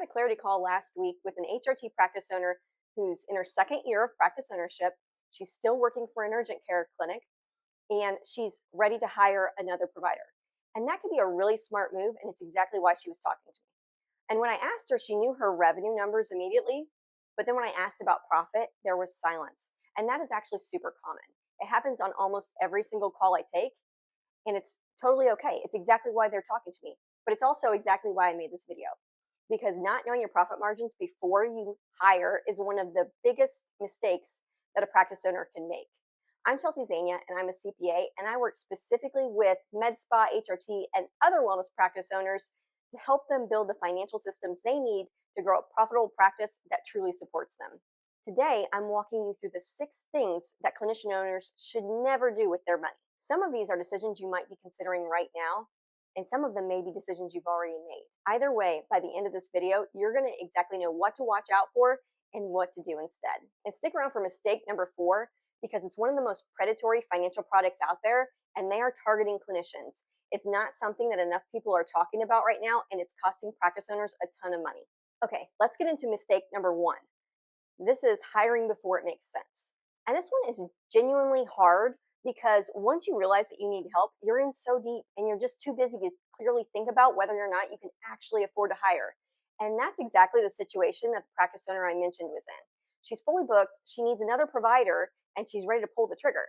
had a clarity call last week with an HRT practice owner who's in her second year of practice ownership. She's still working for an urgent care clinic and she's ready to hire another provider. And that could be a really smart move, and it's exactly why she was talking to me. And when I asked her, she knew her revenue numbers immediately. But then when I asked about profit, there was silence. And that is actually super common. It happens on almost every single call I take, and it's totally okay. It's exactly why they're talking to me. But it's also exactly why I made this video. Because not knowing your profit margins before you hire is one of the biggest mistakes that a practice owner can make. I'm Chelsea Zania, and I'm a CPA, and I work specifically with medspa, HRT, and other wellness practice owners to help them build the financial systems they need to grow a profitable practice that truly supports them. Today, I'm walking you through the 6 things that clinician owners should never do with their money. Some of these are decisions you might be considering right now, and some of them may be decisions you've already made. Either way, by the end of this video, you're going to exactly know what to watch out for and what to do instead. And stick around for mistake number 4, because it's one of the most predatory financial products out there, and they are targeting clinicians. It's not something that enough people are talking about right now, and it's costing practice owners a ton of money. Okay, let's get into mistake number 1. This is hiring before it makes sense. And this one is genuinely hard because once you realize that you need help, you're in so deep and you're just too busy to clearly think about whether or not you can actually afford to hire. And that's exactly the situation that the practice owner I mentioned was in. She's fully booked, she needs another provider, and she's ready to pull the trigger.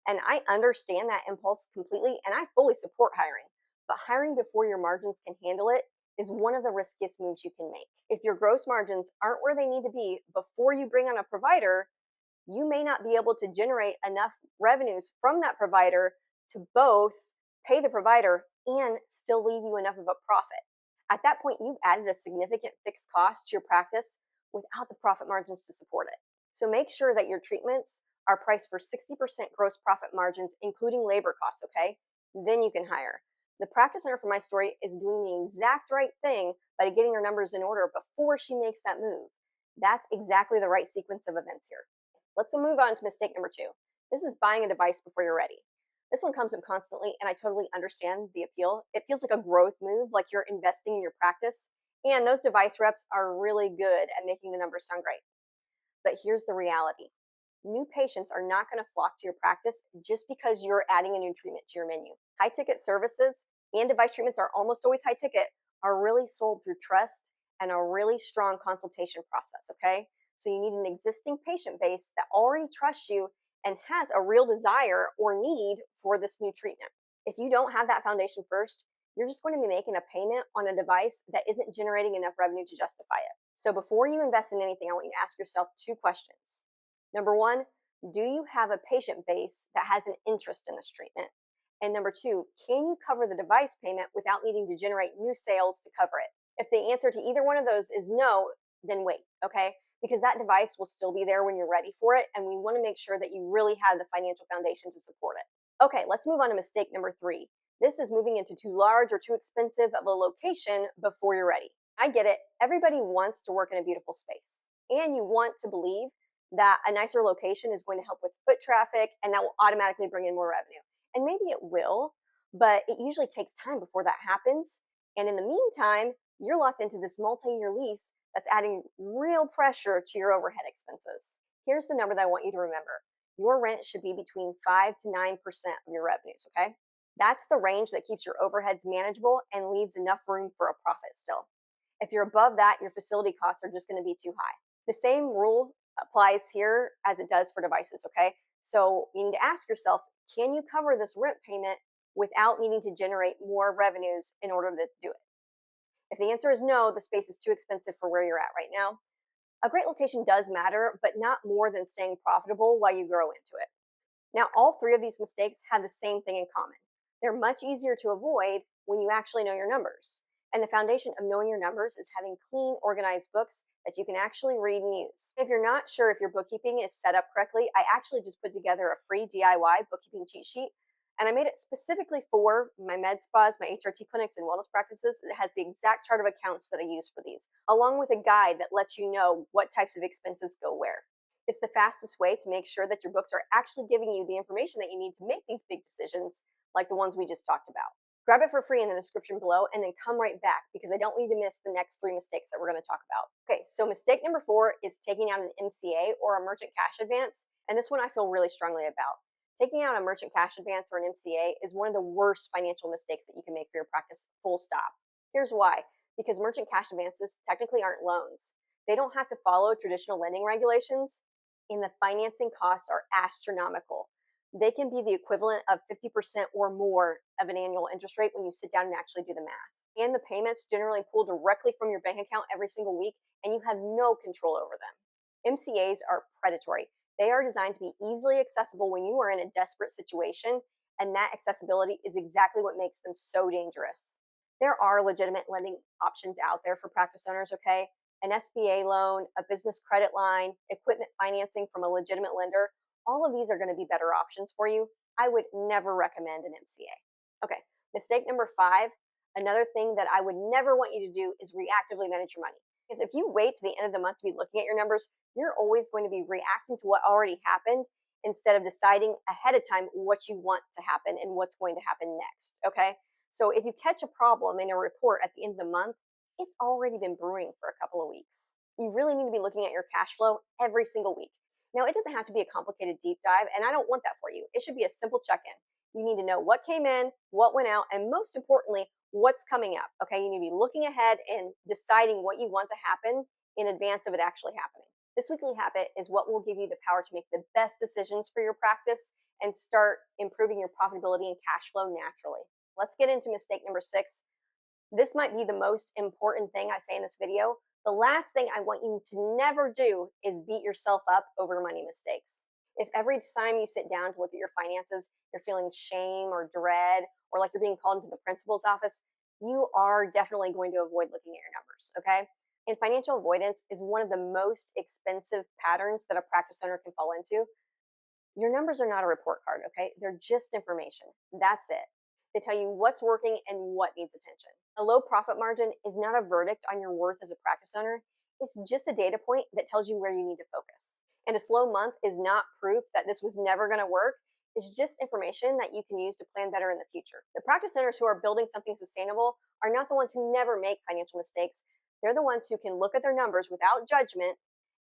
And I understand that impulse completely, and I fully support hiring. But hiring before your margins can handle it is one of the riskiest moves you can make. If your gross margins aren't where they need to be before you bring on a provider, you may not be able to generate enough revenues from that provider to both pay the provider and still leave you enough of a profit. At that point, you've added a significant fixed cost to your practice without the profit margins to support it. So make sure that your treatments are priced for 60% gross profit margins, including labor costs, okay? Then you can hire. The practice owner for my story is doing the exact right thing by getting her numbers in order before she makes that move. That's exactly the right sequence of events here. Let's move on to mistake number 2. This is buying a device before you're ready. This one comes up constantly, and I totally understand the appeal. It feels like a growth move, like you're investing in your practice, and those device reps are really good at making the numbers sound great. But here's the reality. New patients are not going to flock to your practice just because you're adding a new treatment to your menu. High ticket services and device treatments are almost always high ticket, are really sold through trust and a really strong consultation process, okay? So you need an existing patient base that already trusts you and has a real desire or need for this new treatment. If you don't have that foundation first, you're just going to be making a payment on a device that isn't generating enough revenue to justify it. So before you invest in anything, I want you to ask yourself 2 questions. Number 1, do you have a patient base that has an interest in this treatment? And number 2, can you cover the device payment without needing to generate new sales to cover it? If the answer to either one of those is no, then wait, okay? Because that device will still be there when you're ready for it, and we want to make sure that you really have the financial foundation to support it. Okay, let's move on to mistake number 3. This is moving into too large or too expensive of a location before you're ready. I get it. Everybody wants to work in a beautiful space, and you want to believe that a nicer location is going to help with foot traffic and that will automatically bring in more revenue. And maybe it will, but it usually takes time before that happens. And in the meantime, you're locked into this multi-year lease that's adding real pressure to your overhead expenses. Here's the number that I want you to remember. Your rent should be between 5 to 9% of your revenues, okay? That's the range that keeps your overheads manageable and leaves enough room for a profit still. If you're above that, your facility costs are just going to be too high. The same rule applies here as it does for devices, okay? So you need to ask yourself, can you cover this rent payment without needing to generate more revenues in order to do it? If the answer is no, the space is too expensive for where you're at right now. A great location does matter, but not more than staying profitable while you grow into it. Now, all 3 of these mistakes have the same thing in common. They're much easier to avoid when you actually know your numbers. And the foundation of knowing your numbers is having clean, organized books that you can actually read and use. If you're not sure if your bookkeeping is set up correctly, I actually just put together a free DIY bookkeeping cheat sheet, and I made it specifically for my med spas, my HRT clinics, and wellness practices. It has the exact chart of accounts that I use for these, along with a guide that lets you know what types of expenses go where. It's the fastest way to make sure that your books are actually giving you the information that you need to make these big decisions, like the ones we just talked about. Grab it for free in the description below and then come right back because I don't need to miss the next 3 mistakes that we're going to talk about. Okay, so mistake number 4 is taking out an MCA or a merchant cash advance. And this one I feel really strongly about. Taking out a merchant cash advance or an MCA is one of the worst financial mistakes that you can make for your practice, full stop. Here's why. Because merchant cash advances technically aren't loans. They don't have to follow traditional lending regulations, and the financing costs are astronomical. They can be the equivalent of 50% or more of an annual interest rate when you sit down and actually do the math. And the payments generally pull directly from your bank account every single week, and you have no control over them. MCAs are predatory. They are designed to be easily accessible when you are in a desperate situation, and that accessibility is exactly what makes them so dangerous. There are legitimate lending options out there for practice owners, okay? An SBA loan, a business credit line, equipment financing from a legitimate lender, all of these are going to be better options for you. I would never recommend an MCA. Okay, mistake number 5, another thing that I would never want you to do is reactively manage your money. Because if you wait to the end of the month to be looking at your numbers, you're always going to be reacting to what already happened instead of deciding ahead of time what you want to happen and what's going to happen next, okay? So if you catch a problem in a report at the end of the month, it's already been brewing for a couple of weeks. You really need to be looking at your cash flow every single week. Now, it doesn't have to be a complicated deep dive, and I don't want that for you. It should be a simple check-in. You need to know what came in, what went out, and most importantly, what's coming up, okay? You need to be looking ahead and deciding what you want to happen in advance of it actually happening. This weekly habit is what will give you the power to make the best decisions for your practice and start improving your profitability and cash flow naturally. Let's get into mistake number 6. This might be the most important thing I say in this video. The last thing I want you to never do is beat yourself up over money mistakes. If every time you sit down to look at your finances, you're feeling shame or dread, or like you're being called into the principal's office, you are definitely going to avoid looking at your numbers, okay? And financial avoidance is one of the most expensive patterns that a practice owner can fall into. Your numbers are not a report card, okay? They're just information. That's it. They tell you what's working and what needs attention. A low profit margin is not a verdict on your worth as a practice owner. It's just a data point that tells you where you need to focus. And a slow month is not proof that this was never going to work. It's just information that you can use to plan better in the future. The practice owners who are building something sustainable are not the ones who never make financial mistakes. They're the ones who can look at their numbers without judgment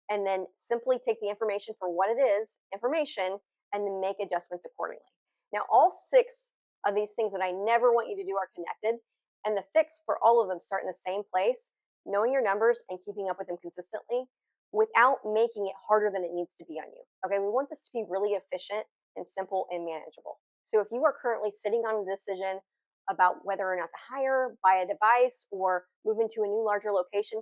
and then simply take the information for what it is, information, and then make adjustments accordingly. Now, all 6 of these things that I never want you to do are connected, and the fix for all of them start in the same place, knowing your numbers and keeping up with them consistently without making it harder than it needs to be on you. Okay, we want this to be really efficient and simple and manageable. So if you are currently sitting on a decision about whether or not to hire, buy a device, or move into a new larger location,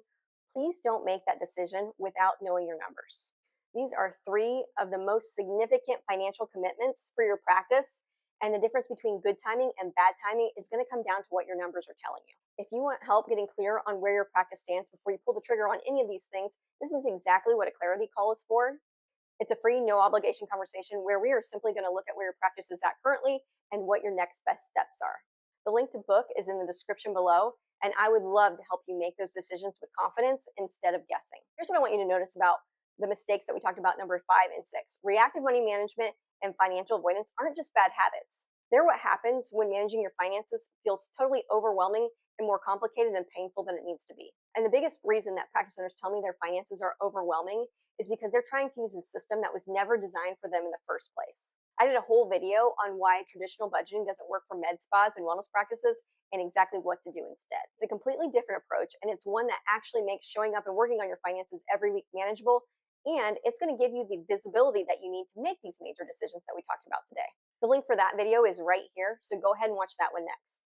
please don't make that decision without knowing your numbers. These are 3 of the most significant financial commitments for your practice, and the difference between good timing and bad timing is going to come down to what your numbers are telling you. If you want help getting clear on where your practice stands before you pull the trigger on any of these things, this is exactly what a clarity call is for. It's a free, no obligation conversation where we are simply going to look at where your practice is at currently and what your next best steps are. The link to book is in the description below, and I would love to help you make those decisions with confidence instead of guessing. Here's what I want you to notice about the mistakes that we talked about, number 5 and 6. Reactive money management and financial avoidance aren't just bad habits. They're what happens when managing your finances feels totally overwhelming and more complicated and painful than it needs to be. And the biggest reason that practice owners tell me their finances are overwhelming is because they're trying to use a system that was never designed for them in the first place. I did a whole video on why traditional budgeting doesn't work for med spas and wellness practices and exactly what to do instead. It's a completely different approach, and it's one that actually makes showing up and working on your finances every week manageable, and it's going to give you the visibility that you need to make these major decisions that we talked about today. The link for that video is right here, so go ahead and watch that one next.